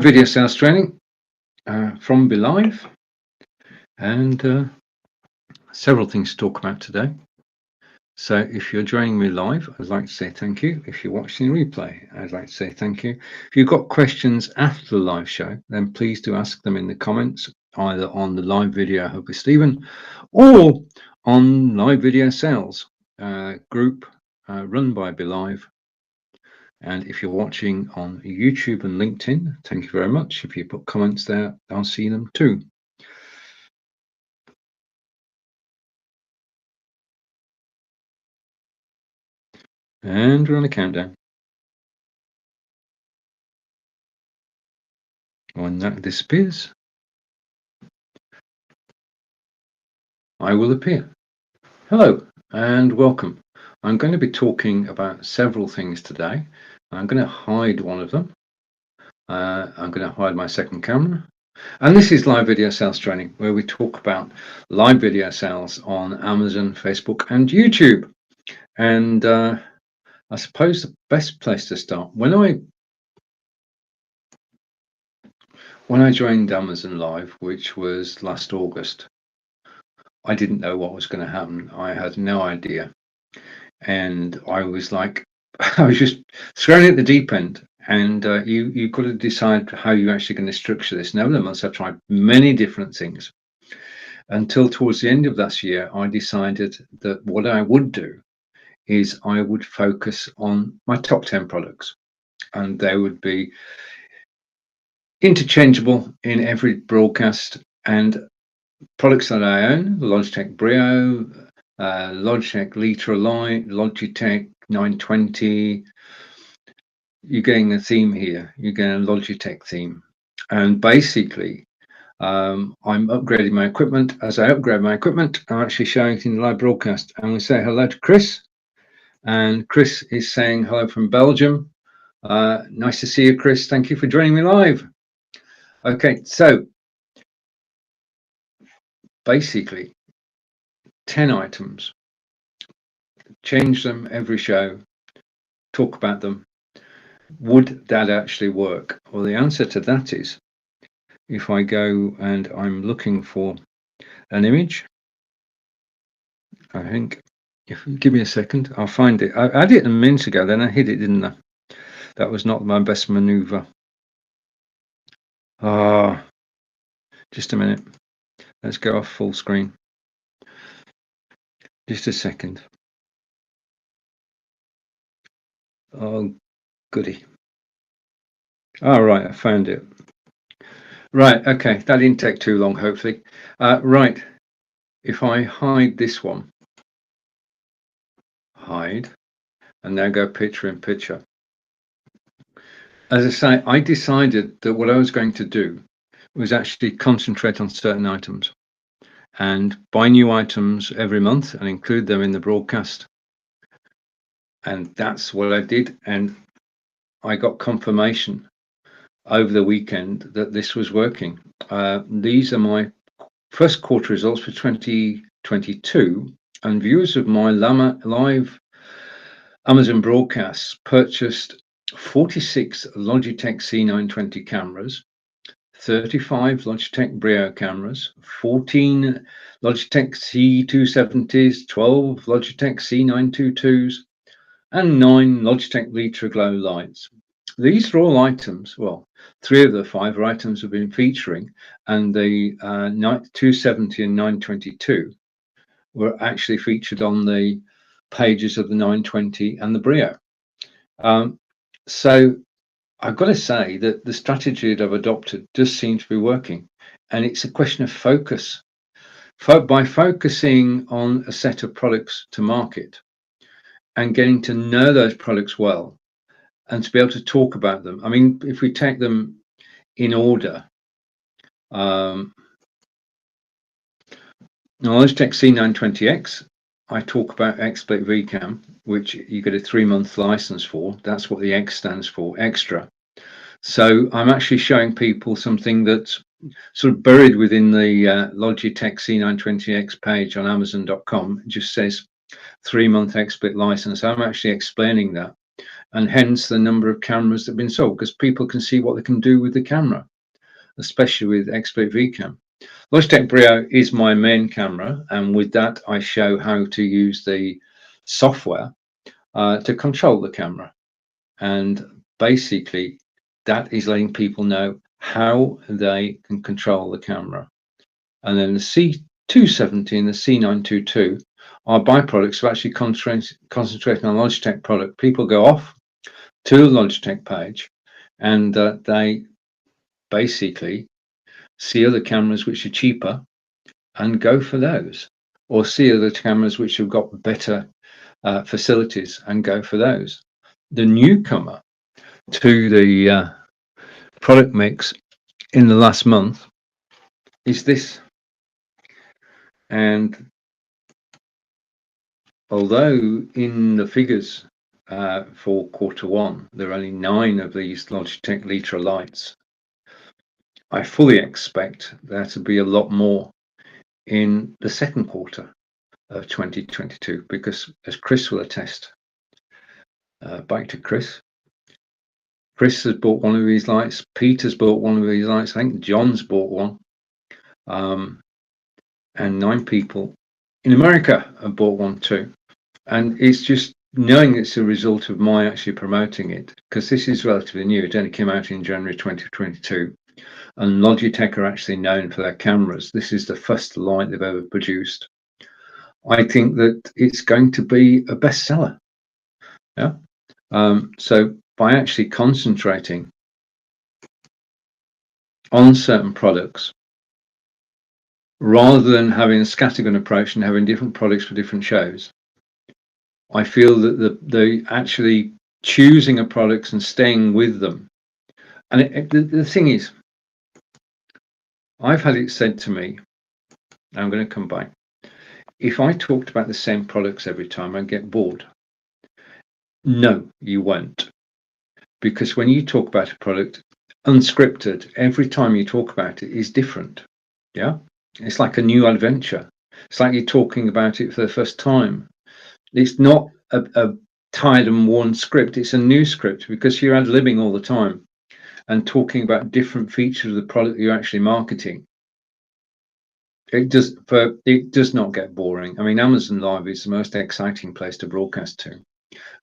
Video sales training from BeLive, and several things to talk about today. So if you're joining me live, I'd like to say thank you. If you're watching the replay, I'd like to say thank you. If you've got questions after the live show, then please do ask them in the comments, either on the live video Hope with Stephen or on live video sales group run by BeLive. And if you're watching on YouTube and LinkedIn, thank you very much. If you put comments there, I'll see them too. And we're on a countdown. When that disappears, I will appear. Hello and welcome. I'm going to be talking about several things today. I'm going to hide one of them. I'm going to hide my second camera. And this is live video sales training, where we talk about live video sales on Amazon, Facebook, and YouTube. And I suppose the best place to start, when I joined Amazon Live, which was last August, I didn't know what was going to happen. I had no idea. And I was like, I was just thrown at the deep end. And you've got to decide how you're actually going to structure this. And over the months, I've tried many different things until towards the end of last year, I decided that what I would do is I would focus on my top 10 products, and they would be interchangeable in every broadcast, and products that I own: the Logitech Brio, Logitech Litra Lite, Logitech 920. You're getting a theme here. You're getting a Logitech theme. And basically, I'm upgrading my equipment. As I upgrade my equipment, I'm actually showing it in the live broadcast. I'm going to say hello to Chris. And Chris is saying hello from Belgium. Nice to see you, Chris. Thank you for joining me live. Okay, so basically 10 items, change them every show, talk about them. Would that actually work? Well, the answer to that is, if I go and I'm looking for an image, I think, if you give me a second, I'll find it. I had it a minute ago, then I hid it, didn't I? That was not my best maneuver. Just a minute. Let's go off full screen. Just a second. Oh, goody. All right, I found it. Right, okay, that didn't take too long, hopefully. Right, if I hide this one, hide, and now go picture in picture. As I say, I decided that what I was going to do was actually concentrate on certain items and buy new items every month and include them in the broadcast. And that's what I did. And I got confirmation over the weekend that this was working. These are my first quarter results for 2022, and viewers of my live Amazon broadcasts purchased 46 Logitech C920 cameras, 35 Logitech Brio cameras, 14 Logitech C270s, 12 Logitech C922s, and 9 Logitech Litra Glow lights. These are all items, well, 3 of the 5 are items have been featuring, and the 270 and 922 were actually featured on the pages of the 920 and the Brio. So I've got to say that the strategy that I've adopted does seem to be working, and it's a question of focus. By focusing on a set of products to market and getting to know those products well and to be able to talk about them. I mean, if we take them in order, Logitech C920X, I talk about XSplit VCam, which you get a 3-month license for. That's what the X stands for, extra. So I'm actually showing people something that's sort of buried within the Logitech C920X page on Amazon.com. It just says 3-month XSplit license. I'm actually explaining that. and hence the number of cameras that have been sold, because people can see what they can do with the camera, especially with Expert VCam. Logitech Brio is my main camera, and with that I show how to use the software to control the camera, and basically that is letting people know how they can control the camera. And then the C270 and the C922 are byproducts of actually concentrating on Logitech product. People go off to the Logitech page and they basically see other cameras which are cheaper and go for those, or see other cameras which have got better facilities and go for those. The newcomer to the product mix in the last month is this. And although in the figures for Q1 there are only 9 of these Logitech Litra lights, I fully expect there to be a lot more in the second quarter of 2022, because as Chris will attest, back to Chris. Chris has bought one of these lights. Peter's bought one of these lights. I think John's bought one. And 9 people in America have bought one too. And it's just knowing it's a result of my actually promoting it, because this is relatively new. It only came out in January 2022. And Logitech are actually known for their cameras. This is the first light they've ever produced. I think that it's going to be a bestseller. Yeah. So by actually concentrating on certain products, rather than having a scattergun approach and having different products for different shows, I feel that the actually choosing a products and staying with them. And the thing is, I've had it said to me, I'm going to come back, if I talked about the same products every time, I'd get bored. No, you won't. Because when you talk about a product unscripted, every time you talk about it is different. Yeah. It's like a new adventure. It's like you're talking about it for the first time. It's not a tired and worn script. It's a new script, because you're ad-libbing all the time and talking about different features of the product you're actually marketing. It does not get boring. I mean, Amazon Live is the most exciting place to broadcast to.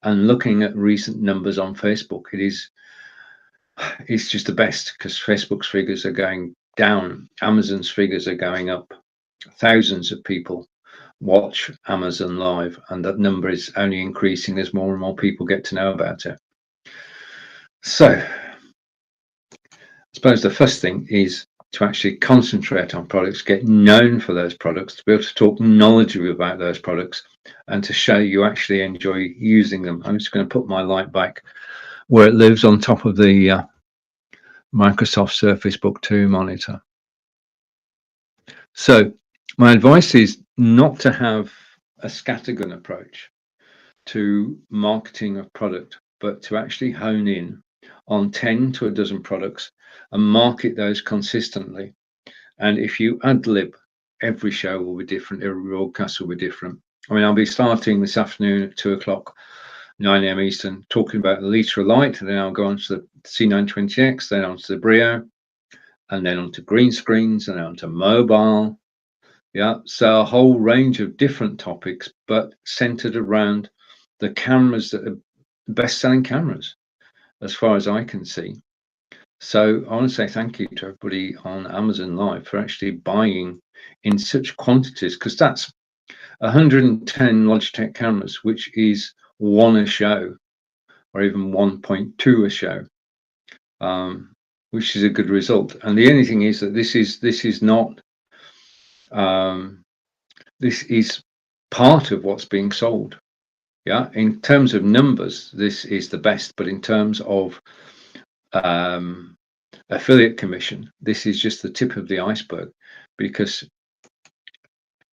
And looking at recent numbers on Facebook, it's just the best, because Facebook's figures are going down. Amazon's figures are going up. Thousands of people watch Amazon Live, and that number is only increasing as more and more people get to know about it. So I suppose the first thing is to actually concentrate on products, get known for those products, to be able to talk knowledgeably about those products, and to show you actually enjoy using them. I'm just going to put my light back where it lives, on top of the Microsoft Surface Book 2 monitor. So my advice is not to have a scattergun approach to marketing a product, but to actually hone in on 10 to a dozen products and market those consistently. And if you ad-lib, every show will be different, every broadcast will be different. I mean, I'll be starting this afternoon at 2 o'clock, 9 AM Eastern, talking about the Litra light, and then I'll go on to the C920X, then on to the Brio, and then on to green screens, and then on to mobile. Yeah, so a whole range of different topics, but centered around the cameras that are best-selling cameras, as far as I can see. So I want to say thank you to everybody on Amazon Live for actually buying in such quantities, because that's 110 Logitech cameras, which is 1 a show, or even 1.2 a show, which is a good result. And the only thing is that this is not this is part of what's being sold. Yeah, in terms of numbers, this is the best, but in terms of affiliate commission, this is just the tip of the iceberg. Because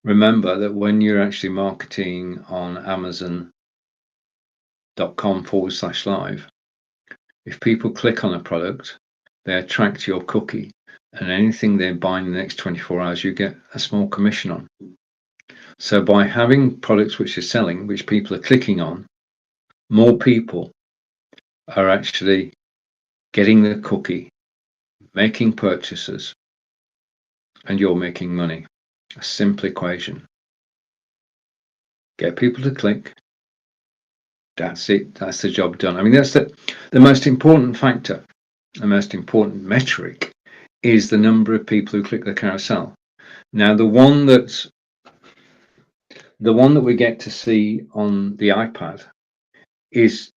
remember that when you're actually marketing on Amazon.com/live, if people click on a product, they attract your cookie, and anything they buy in the next 24 hours, you get a small commission on. So by having products which are selling, which people are clicking on, more people are actually getting the cookie, making purchases, and you're making money. A simple equation. Get people to click. That's it. That's the job done. I mean, that's the most important factor, the most important metric is the number of people who click the carousel. Now, the one that we get to see on the iPad is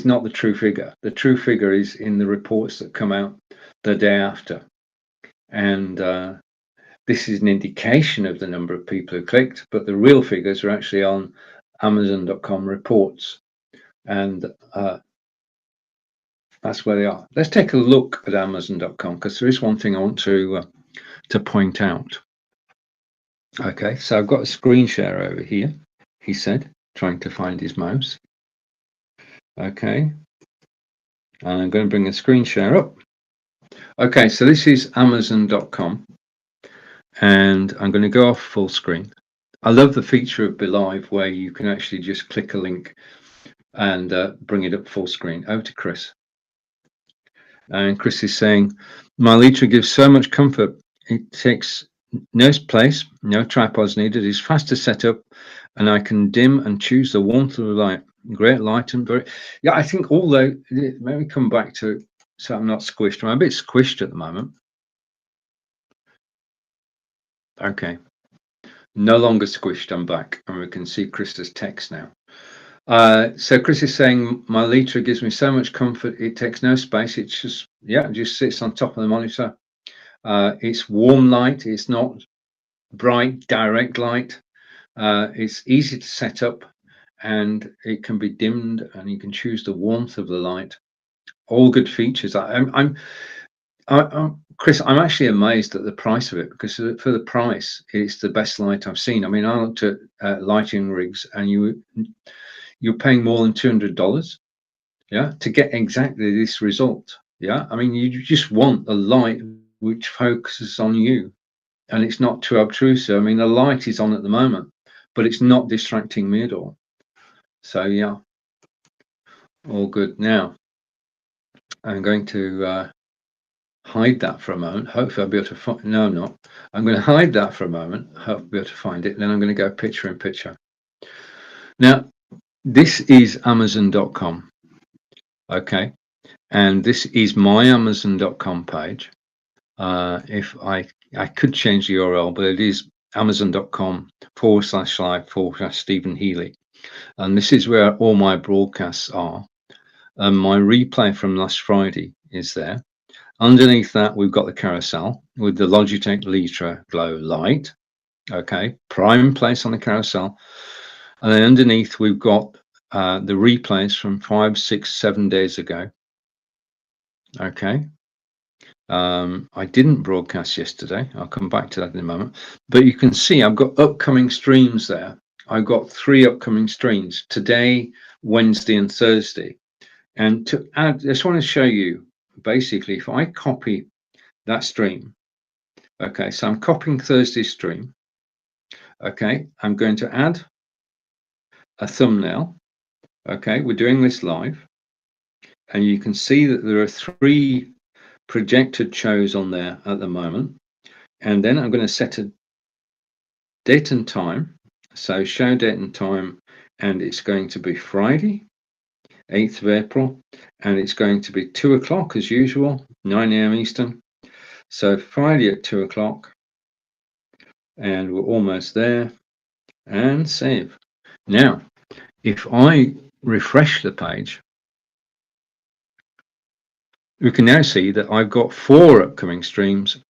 not the true figure. The true figure is in the reports that come out the day after, and this is an indication of the number of people who clicked, but the real figures are actually on Amazon.com reports, and that's where they are. Let's take a look at Amazon.com, because there is one thing I want to point out. Okay, so I've got a screen share over here, he said, trying to find his mouse. Okay, and I'm going to bring the screen share up. Okay, so this is Amazon.com, and I'm going to go off full screen. I love the feature of BeLive where you can actually just click a link and bring it up full screen. Over to Chris. And Chris is saying, my Litra gives so much comfort. It takes no place, no tripods needed. It's fast to set up, and I can dim and choose the warmth of the light. Great light and very, yeah. I think although let me come back to it so I'm not squished. I'm a bit squished at the moment. Okay, no longer squished. I'm back, and we can see Chris's text now. So Chris is saying my Litra gives me so much comfort. It takes no space. It's just, yeah, it just sits on top of the monitor. It's warm light. It's not bright direct light. It's easy to set up, and it can be dimmed, and you can choose the warmth of the light. All good features. Chris, I'm actually amazed at the price of it, because for the price, it's the best light I've seen. I mean, I looked at lighting rigs, and you're paying more than $200, yeah, to get exactly this result. Yeah, I mean, you just want a light which focuses on you, and it's not too obtrusive. I mean, the light is on at the moment, but it's not distracting me at all. So yeah, all good. Now I'm going to hide that for a moment. Hopefully I'll be able to find, no, I'm not. I'm going to hide that for a moment. Hope I'll be able to find it. Then I'm going to go picture in picture. Now, this is Amazon.com. Okay. And this is my Amazon.com page. If I could change the URL, but it is Amazon.com/live/Stephen Healey. And this is where all my broadcasts are. And my replay from last Friday is there. Underneath that, we've got the carousel with the Logitech Litra Glow light. Okay, prime place on the carousel. And then underneath, we've got the replays from 5, 6, 7 days ago. Okay. I didn't broadcast yesterday. I'll come back to that in a moment. But you can see I've got upcoming streams there. I've got 3 upcoming streams today, Wednesday, and Thursday. And to add, I just want to show you, basically, if I copy that stream, okay, so I'm copying Thursday's stream. Okay, I'm going to add a thumbnail. Okay, we're doing this live. And you can see that there are 3 projected shows on there at the moment. And then I'm going to set a date and time. So show date and time, and it's going to be Friday, 8th of April, and it's going to be 2 o'clock as usual, 9 a.m. Eastern. So Friday at 2 o'clock, and we're almost there, and save. Now, if I refresh the page, we can now see that I've got 4 upcoming streams,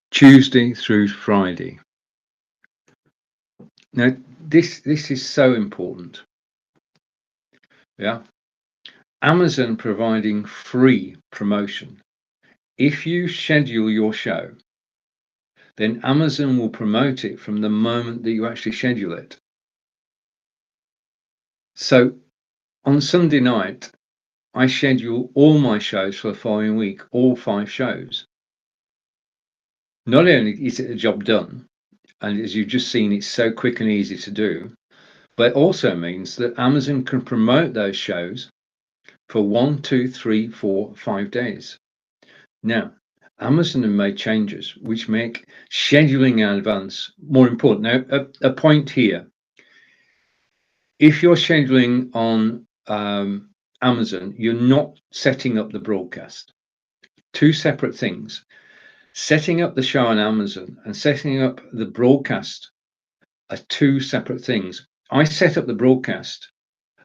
Tuesday through Friday. Now, this is so important. Yeah. Amazon providing free promotion. If you schedule your show, then Amazon will promote it from the moment that you actually schedule it. So on Sunday night, I schedule all my shows for the following week, all 5 shows. Not only is it a job done, and as you've just seen, it's so quick and easy to do, but it also means that Amazon can promote those shows for 1, 2, 3, 4, 5 days. Now, Amazon have made changes which make scheduling in advance more important. Now, a point here, if you're scheduling on Amazon, you're not setting up the broadcast. Two separate things. Setting up the show on Amazon and setting up the broadcast are two separate things. I set up the broadcast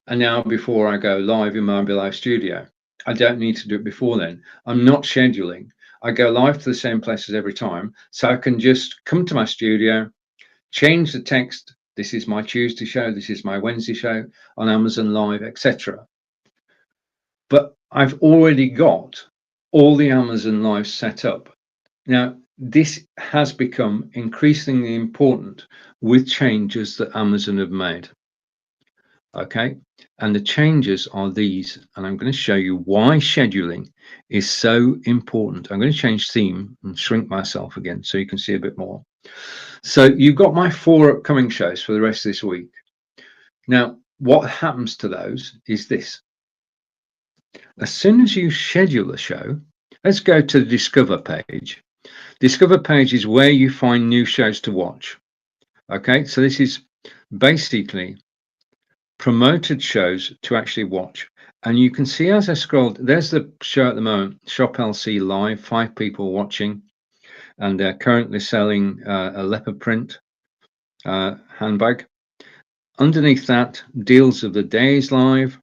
an hour before I go live in my live studio. I don't need to do it before then. I'm not scheduling. I go live to the same places every time, so I can just come to my studio, change the text. This is my Tuesday show. This is my Wednesday show on Amazon Live, etc. But I've already got all the Amazon Live set up. Now, this has become increasingly important with changes that Amazon have made. Okay, and the changes are these, and I'm going to show you why scheduling is so important. I'm going to change theme and shrink myself again so you can see a bit more. So you've got my 4 upcoming shows for the rest of this week. Now, what happens to those is this. As soon as you schedule a show, let's go to the Discover page. Discover page is where you find new shows to watch. Okay, so this is basically promoted shows to actually watch. And you can see as I scrolled, there's the show at the moment, Shop LC Live, 5 people watching, and they're currently selling a leopard print handbag. Underneath that, Deals of the Days Live,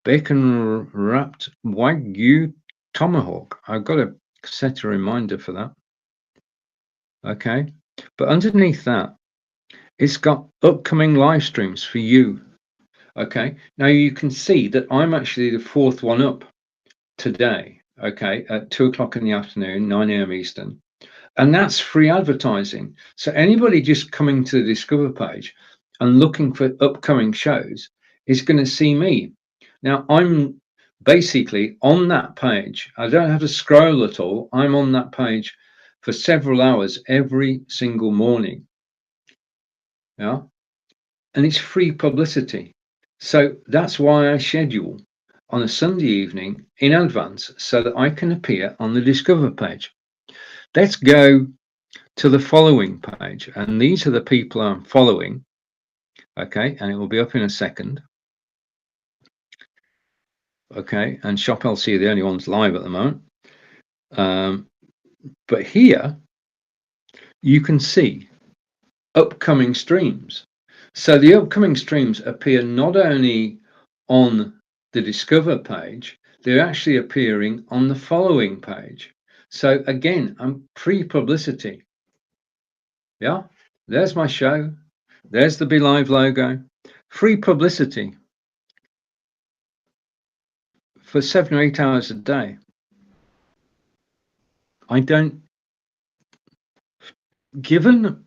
Bacon Wrapped Wagyu Tomahawk. I've got to set a reminder for that. Okay, but underneath that, it's got upcoming live streams for you. Okay, now you can see that I'm actually the 4th one up today. Okay, at 2 o'clock in the afternoon, 9 a.m. Eastern, and that's free advertising. So anybody just coming to the Discover page and looking for upcoming shows is going to see me. Now I'm basically on that page. I don't have to scroll at all. I'm on that page for several hours every single morning. Yeah, and it's free publicity. So that's why I schedule on a Sunday evening in advance so that I can appear on the Discover page. Let's go to the following page, and these are the people I'm following. Okay, and it will be up in a second. Okay, and Shop LC are the only ones live at the moment. But here you can see upcoming streams. So the upcoming streams appear not only on the Discover page, they're actually appearing on the following page. So again, I'm pre-publicity. Yeah, there's my show. There's the Be Live logo. Free publicity for 7 or 8 hours a day. I don't, given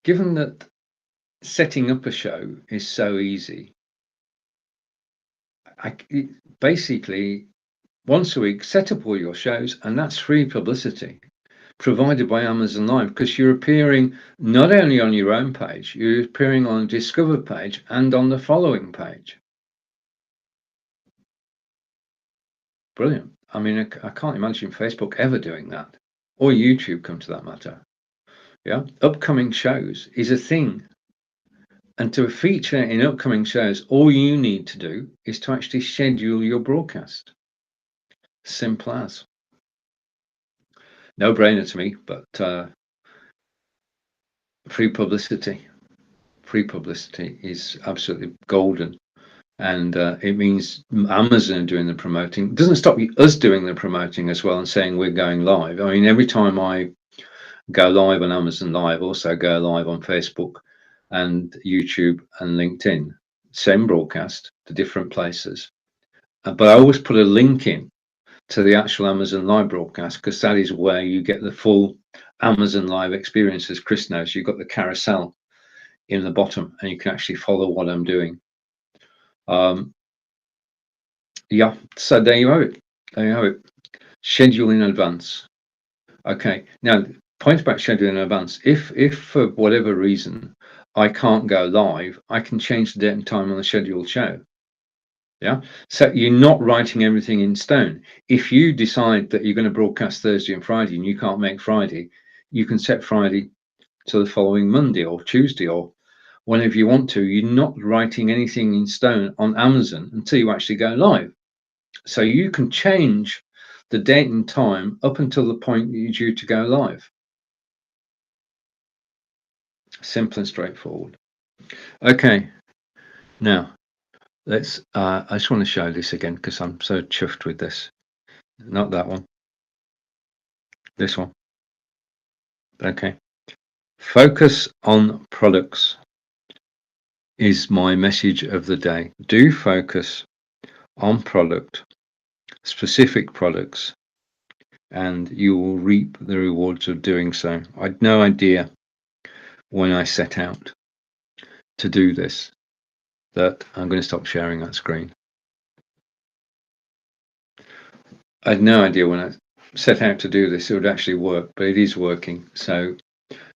that setting up a show is so easy, I basically once a week set up all your shows, and that's free publicity provided by Amazon Live, because you're appearing not only on your own page, you're appearing on the Discover page and on the following page. Brilliant. I mean, I can't imagine Facebook ever doing that, or YouTube, come to that matter. Yeah, upcoming shows is a thing. And to feature in upcoming shows, all you need to do is to actually schedule your broadcast. Simple as. No brainer to me, but free publicity is absolutely golden. And it means Amazon doing the promoting. It doesn't stop us doing the promoting as well and saying we're going live. I mean, every time I go live on Amazon Live, also go live on Facebook and YouTube and LinkedIn, same broadcast to different places. But I always put a link in to the actual Amazon Live broadcast, because that is where you get the full Amazon Live experience. As Chris knows, you've got the carousel in the bottom and you can actually follow what I'm doing. Yeah, so there you have it. There you have it. Schedule in advance. Okay, now point about scheduling in advance. If for whatever reason I can't go live, I can change the date and time on the scheduled show. Yeah. So you're not writing everything in stone. If you decide that you're going to broadcast Thursday and Friday and you can't make Friday, you can set Friday to the following Monday or Tuesday or whenever you want to. You're not writing anything in stone on Amazon until you actually go live. So you can change the date and time up until the point that you're due to go live. Simple and straightforward. Okay, now let's I just want to show this again because I'm so chuffed with this. Not that one, this one. Okay, focus on products is my message of the day. Do focus on product, specific products, and you will reap the rewards of doing so. I had no idea when I set out to do this that I'm going to stop sharing that screen. I had no idea when I set out to do this it would actually work, but it is working. So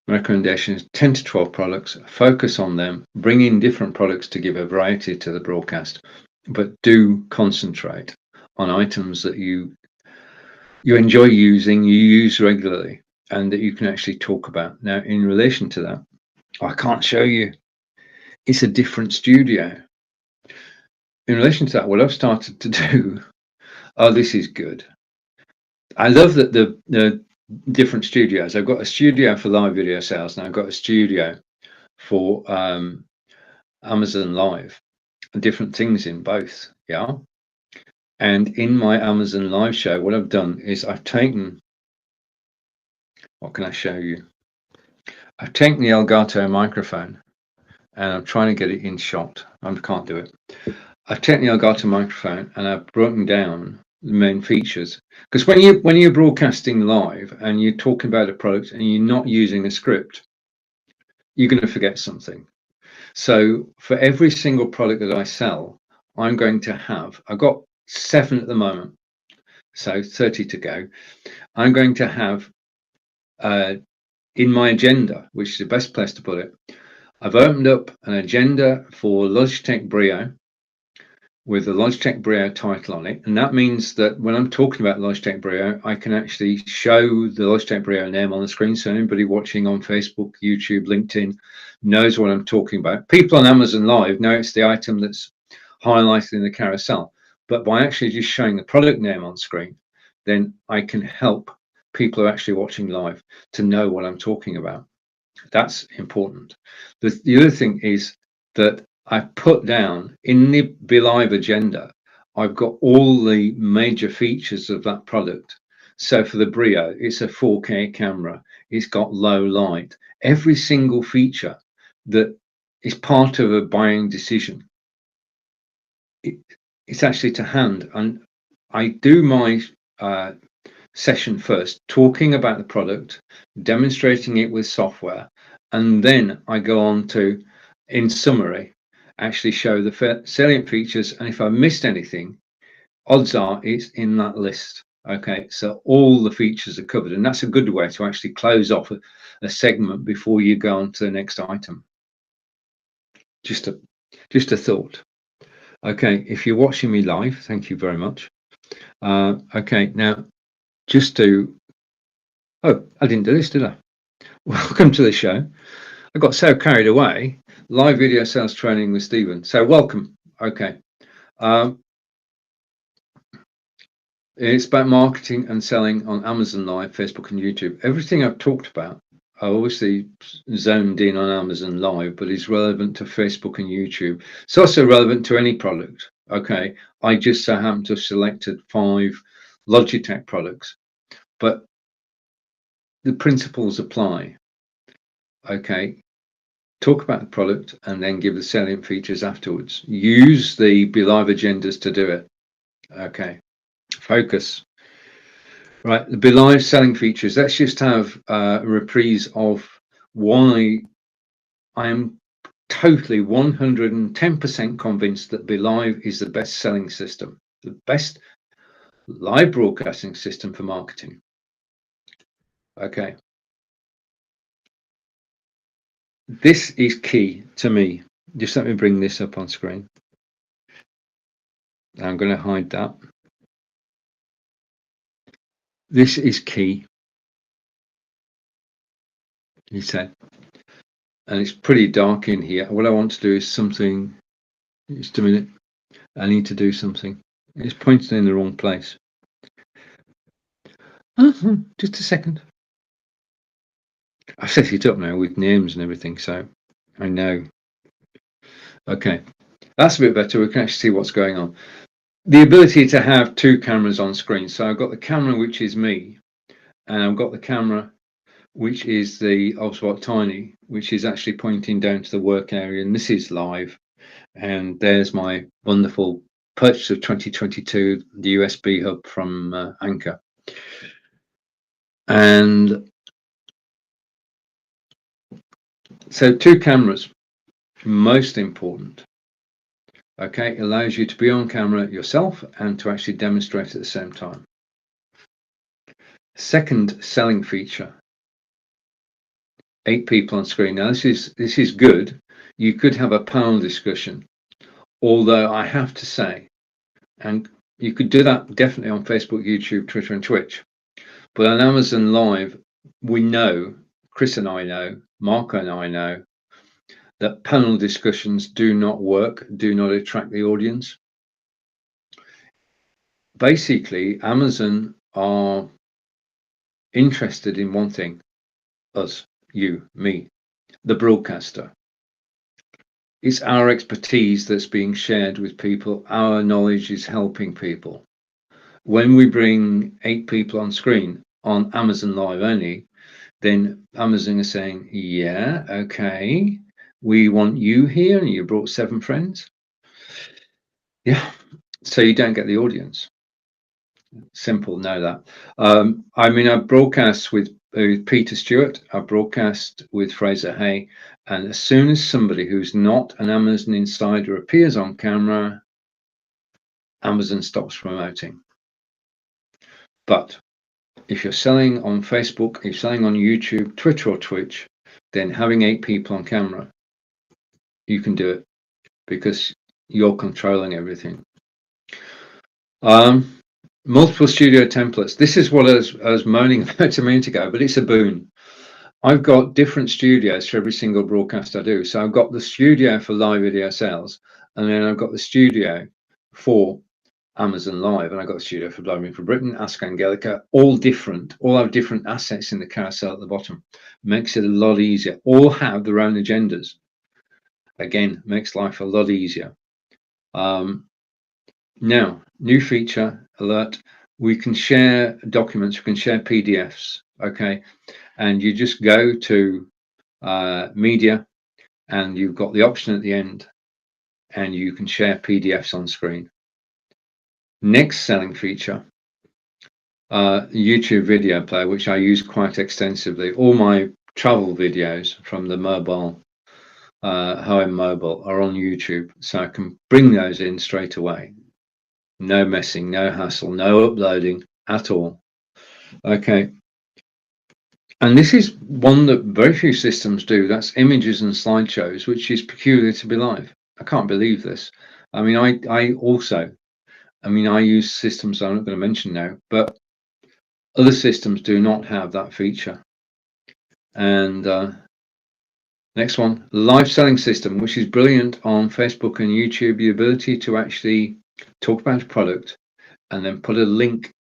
my recommendation is 10 to 12 products, focus on them, bring in different products to give a variety to the broadcast, but do concentrate on items that you enjoy using, you use regularly, and that you can actually talk about. Now, in relation to that, I can't show you. It's a different studio. In relation to that, what I've started to do, oh, this is good. I love that the different studios. I've got a studio for live video sales, and I've got a studio for Amazon Live, different things in both. Yeah. And in my Amazon Live show, what I've done is I've taken, what can I show you? I've taken the Elgato microphone and I'm trying to get it in shot. I can't do it. I've taken the Elgato microphone and I've broken down the main features. Because when you're broadcasting live and you're talking about a product and you're not using a script, you're going to forget something. So for every single product that I sell, I'm going to have, I've got 7 at the moment, so 30 to go. I'm going to have in my agenda, which is the best place to put it, I've opened up an agenda for Logitech Brio with the Logitech Brio title on it. And that means that when I'm talking about Logitech Brio, I can actually show the Logitech Brio name on the screen. So anybody watching on Facebook, YouTube, LinkedIn knows what I'm talking about. People on Amazon Live know it's the item that's highlighted in the carousel. But by actually just showing the product name on screen, then I can help people who are actually watching live to know what I'm talking about. That's important. The other thing is that I put down in the Be Live agenda, I've got all the major features of that product. So for the Brio, it's a 4K camera, it's got low light, every single feature that is part of a buying decision. It's actually to hand. And I do my session first, talking about the product, demonstrating it with software, and then I go on to, in summary, actually show the salient features. And if I missed anything, odds are it's in that list. Okay, so all the features are covered, and that's a good way to actually close off a segment before you go on to the next item. Just a thought. Okay, if you're watching me live, thank you very much. Okay, now just to, oh, I didn't do this, did I? Welcome to the show. I got so carried away. Live video sales training with Stephen. So welcome. Okay. It's about marketing and selling on Amazon Live, Facebook, and YouTube. Everything I've talked about, I obviously zoned in on Amazon Live, but it's relevant to Facebook and YouTube. It's also relevant to any product. Okay. I just so happen to have selected 5 Logitech products, but the principles apply. Okay. Talk about the product and then give the salient features afterwards. Use the Be Live agendas to do it. Okay. Focus. Right. The Be Live selling features. Let's just have a reprise of why I am totally 110% convinced that Be Live is the best selling system, the best live broadcasting system for marketing. Okay. This is key to me. Just let me bring this up on screen. I'm going to hide that. This is key, he said. And it's pretty dark in here. What I want to do is something. Just a minute. I need to do something. It's pointing in the wrong place. Just a second. I've set it up now with names and everything, so I know. Okay, that's a bit better. We can actually see what's going on. The ability to have two cameras on screen. So I've got the camera, which is me, and I've got the camera, which is the Oswald Tiny, which is actually pointing down to the work area. And this is live. And there's my wonderful purchase of 2022, the USB hub from Anchor. And so two cameras, most important. Okay, it allows you to be on camera yourself and to actually demonstrate at the same time. Second selling feature, 8 people on screen. Now this is good. You could have a panel discussion, although I have to say, and you could do that definitely on Facebook, YouTube, Twitter, and Twitch. But on Amazon Live, we know, Chris and I know, Marco and I know, that panel discussions do not work, do not attract the audience. Basically, Amazon are interested in one thing: us, you, me, the broadcaster. It's our expertise that's being shared with people. Our knowledge is helping people. When we bring 8 people on screen on Amazon Live only, then Amazon is saying, yeah, okay, we want you here, and you brought 7 friends. Yeah, so you don't get the audience. Simple, know that. I mean, I broadcast with Peter Stewart, I broadcast with Fraser Hay, and as soon as somebody who's not an Amazon insider appears on camera, Amazon stops promoting. But if you're selling on Facebook, if you're selling on YouTube, Twitter, or Twitch, then having 8 people on camera, you can do it because you're controlling everything. Multiple studio templates. This is what I was moaning about a minute ago, but it's a boon. I've got different studios for every single broadcast I do. So I've got the studio for live video sales, and then I've got the studio for Amazon Live, and I've got the studio for Blogging for Britain, Ask Angelica, all different, all have different assets in the carousel at the bottom. Makes it a lot easier. All have their own agendas. Again, makes life a lot easier. Now, new feature alert. We can share documents, we can share PDFs, okay? And you just go to media, and you've got the option at the end, and you can share PDFs on screen. Next selling feature, YouTube video player, which I use quite extensively. All my travel videos from the mobile, home mobile, are on YouTube, so I can bring those in straight away. No messing, no hassle, no uploading at all. Okay. And this is one that very few systems do. That's images and slideshows, which is peculiar to Be Live. I can't believe this. I mean, I use systems I'm not going to mention now, but other systems do not have that feature. And next one, live selling system, which is brilliant on Facebook and YouTube. The ability to actually talk about a product and then put a link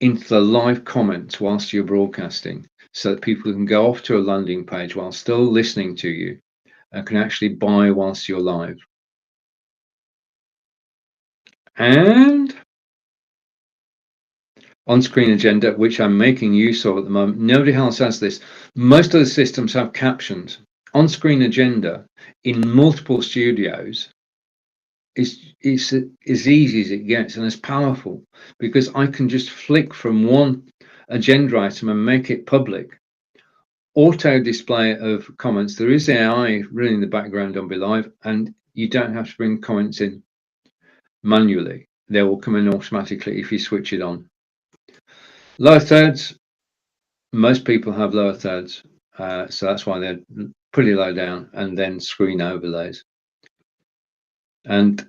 into the live comments whilst you're broadcasting, so that people can go off to a landing page while still listening to you and can actually buy whilst you're live. And on-screen agenda, which I'm making use of at the moment. Nobody else has this. Most of the systems have captions. On-screen agenda in multiple studios is as easy as it gets and as powerful, because I can just flick from one agenda item and make it public. Auto display of comments. There is AI running in the background on Be Live, and you don't have to bring comments in manually. They will come in automatically if you switch it on. Lower thirds, most people have lower thirds, so that's why they're pretty low down, and then screen overlays. And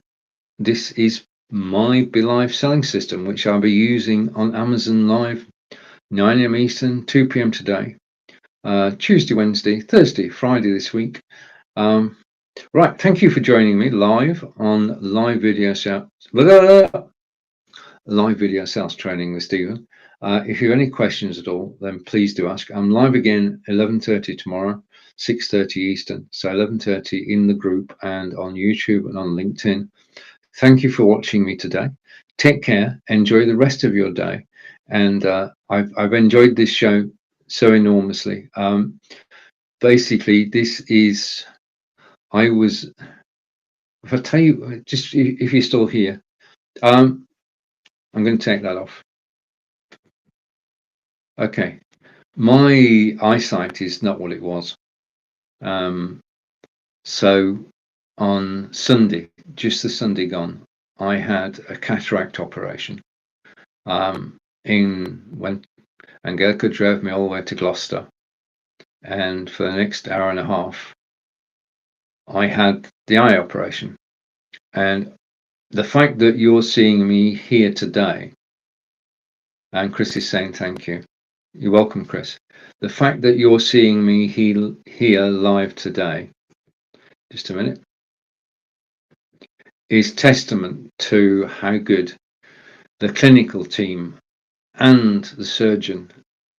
this is my Be Live selling system, which I'll be using on Amazon Live, 9 a.m. Eastern, 2 p.m. today, Tuesday, Wednesday, Thursday, Friday this week. Right, thank you for joining me live on live video sales training with Stephen. If you have any questions at all, then please do ask. I'm live again 11:30 tomorrow, 6:30 Eastern, so 11:30 in the group and on YouTube and on LinkedIn. Thank you for watching me today. Take care, enjoy the rest of your day, and I've enjoyed this show so enormously. Basically, this is, if I tell you, just if you're still here, I'm going to take that off. Okay, my eyesight is not what it was. So on Sunday, just the Sunday gone, I had a cataract operation. Angelica drove me all the way to Gloucester, and for the next hour and a half, I had the eye operation. And the fact that you're seeing me here today, and Chris is saying thank you. You're welcome, Chris. The fact that you're seeing me here live today, just a minute, is testament to how good the clinical team and the surgeon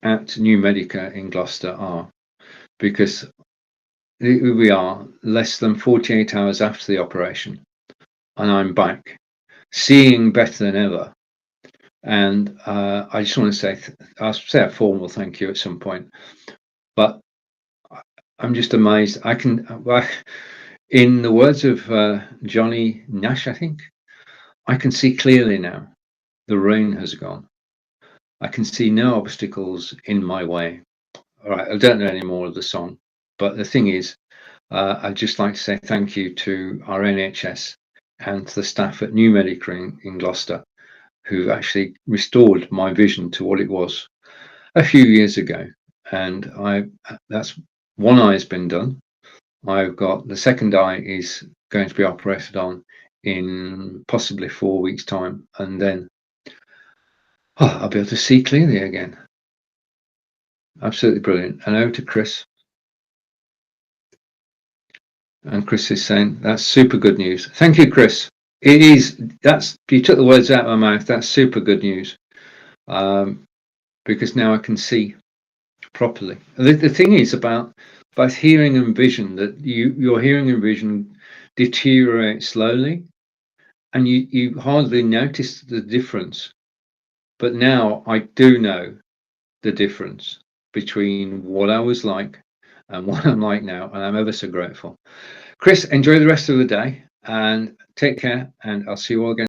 at New Medica in Gloucester are, because we are less than 48 hours after the operation, and I'm back, seeing better than ever. And I just want to say, I'll say a formal thank you at some point, but I'm just amazed. In the words of Johnny Nash, I think, I can see clearly now. The rain has gone. I can see no obstacles in my way. All right, I don't know any more of the song, but the thing is, I'd just like to say thank you to our NHS and to the staff at New Medica in Gloucester, who've actually restored my vision to what it was a few years ago. And that's one eye has been done. I've got the second eye is going to be operated on in possibly 4 weeks' time, and then I'll be able to see clearly again. Absolutely brilliant. And over to Chris. And Chris is saying that's super good news. Thank you, Chris. It is. You took the words out of my mouth. That's super good news, because now I can see properly. The thing is about hearing and vision, that your hearing and vision deteriorate slowly, and you hardly notice the difference. But now I do know the difference between what I was like and what I'm like now, and I'm ever so grateful. Chris, enjoy the rest of the day and take care, and I'll see you all again.